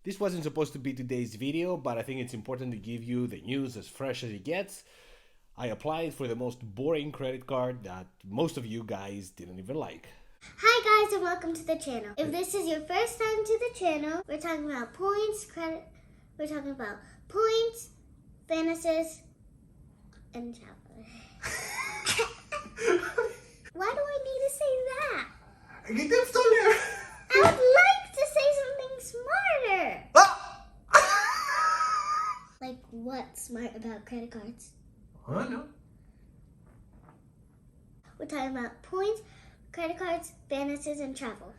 This wasn't supposed to be today's video, but I think it's important to give you the news as fresh as it gets. I applied for the most boring credit card that most of you guys didn't even like. Hi guys and welcome to the channel. If this is your first time to the channel, we're talking about points, credit, we're talking about points, bonuses, and travel. Why do I need to say that? I would like to say something smarter. Like what's smart about credit cards? No. We're talking about points, credit cards, bonuses, and travel.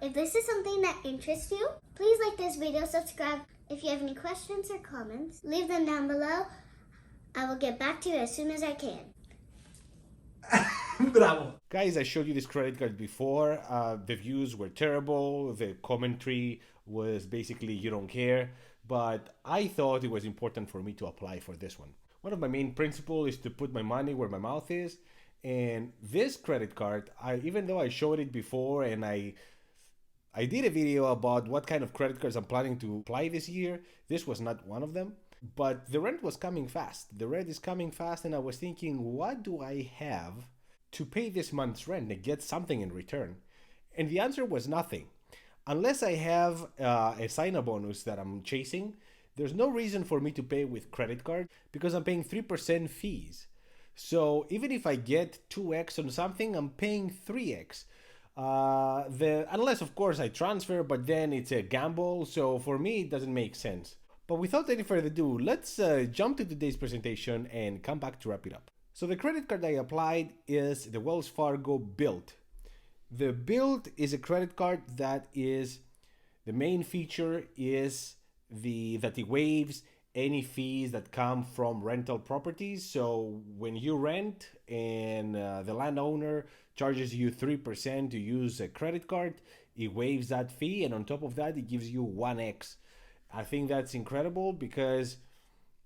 If this is something that interests you, please like this video, subscribe. If you have any questions or comments, leave them down below. I will get back to you as soon as I can. Bravo. Guys, I showed you this credit card before. The views were terrible. The commentary was basically you don't care. But I thought it was important for me to apply for this one. One of my main principles is to put my money where my mouth is. And this credit card, even though I showed it before and I did a video about what kind of credit cards I'm planning to apply this year, this was not one of them. But the rent was coming fast. The rent is coming fast, and I was thinking, what do I have to pay this month's rent and get something in return? And the answer was nothing. Unless I have a sign-up bonus that I'm chasing, there's no reason for me to pay with credit card because I'm paying 3% fees. So even if I get 2x on something, I'm paying 3x. Unless, of course, I transfer, but then it's a gamble. So for me, it doesn't make sense. But without any further ado, let's jump to today's presentation and come back to wrap it up. So the credit card I applied is the Wells Fargo Bilt. The Bilt is a credit card that is, the main feature is that it waives any fees that come from rental properties. So when you rent and the landowner charges you 3% to use a credit card, it waives that fee, and on top of that, it gives you 1x. I think that's incredible because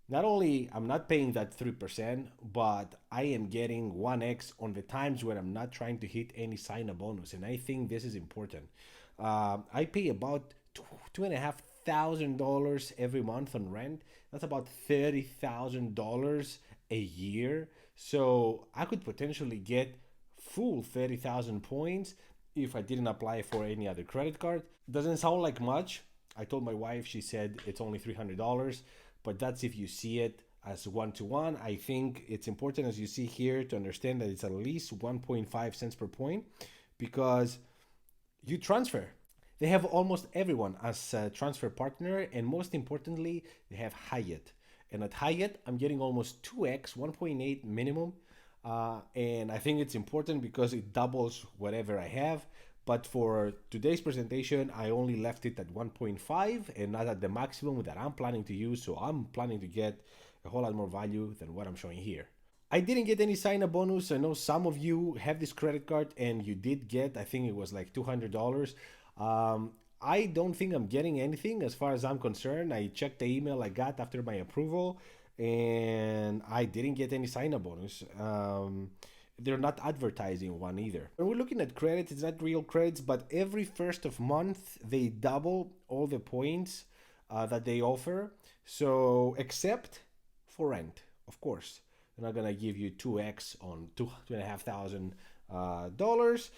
not only I'm not paying that 3%, but I am getting 1x on the times when I'm not trying to hit any sign-up bonus, and I think this is important. I pay about $2,500 every month on rent. That's about $30,000 a year. So I could potentially get full 30,000 points if I didn't apply for any other credit card. Doesn't sound like much. I told my wife, she said it's only $300, but that's if you see it as one-to-one. I think it's important, as you see here, to understand that it's at least 1.5 cents per point because you transfer. They have almost everyone as a transfer partner, and most importantly, they have Hyatt. And at Hyatt, I'm getting almost 2x, 1.8 minimum. And I think it's important because it doubles whatever I have. But for today's presentation, I only left it at 1.5 and not at the maximum that I'm planning to use. So I'm planning to get a whole lot more value than what I'm showing here. I didn't get any sign-up bonus. I know some of you have this credit card and you did get, I think it was like $200. I don't think I'm getting anything as far as I'm concerned. I checked the email I got after my approval and I didn't get any sign-up bonus. They're not advertising one either. When we're looking at credits, it's not real credits, but every first of month, they double all the points that they offer. So, except for rent, of course. They're not gonna give you 2x on $2,500,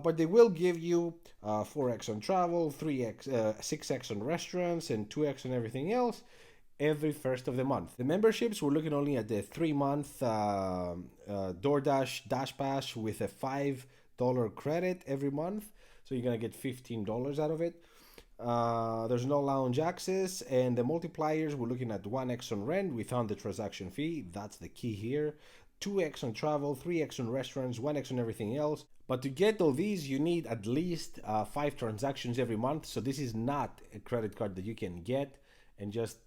but they will give you 4x on travel, 3x, 6x on restaurants, and 2x on everything else every first of the month. The memberships, we're looking only at the 3-month DoorDash Dash Pass with a $5 credit every month. So you're gonna get $15 out of it. There's no lounge access, and the multipliers, we're looking at 1x on rent. We found the transaction fee. That's the key here. 2x on travel, 3x on restaurants, 1x on everything else. But to get all these, you need at least 5 transactions every month. So this is not a credit card that you can get and just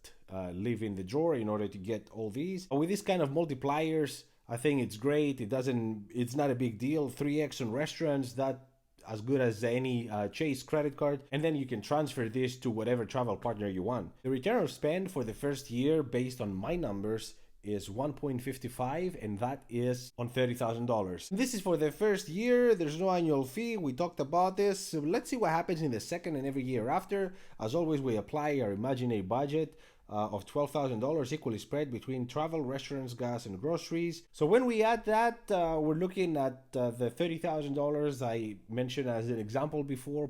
leave in the drawer in order to get all these. But with this kind of multipliers, I think it's great. It's not a big deal. 3x on restaurants, that as good as any Chase credit card, and then you can transfer this to whatever travel partner you want. The return of spend for the first year, based on my numbers, is 1.55, and that is on $30,000. This is for the first year. There's no annual fee. We talked about this. So let's see what happens in the second and every year after. As always, we apply our imaginary budget of $12,000 equally spread between travel, restaurants, gas, and groceries. So when we add that, we're looking at the $30,000 I mentioned as an example before,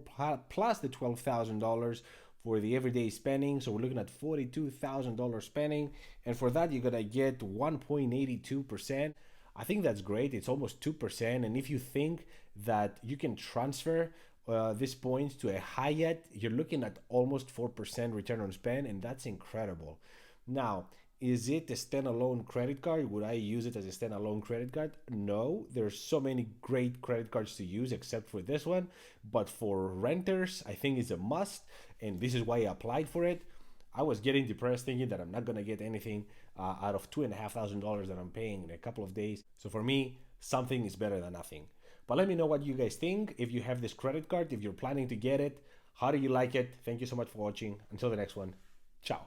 plus the $12,000 for the everyday spending. So we're looking at $42,000 spending, and for that you're gonna get 1.82%. I think that's great. It's almost 2%, and if you think that you can transfer this points to a Hyatt, you're looking at almost 4% return on spend, and that's incredible. Now, is it a standalone credit card? Would I use it as a standalone credit card? No, there's so many great credit cards to use except for this one, but for renters, I think it's a must, and this is why I applied for it. I was getting depressed thinking that I'm not gonna get anything out of $2,500 that I'm paying in a couple of days. So for me, something is better than nothing. But let me know what you guys think. If you have this credit card, if you're planning to get it, how do you like it? Thank you so much for watching. Until the next one, ciao.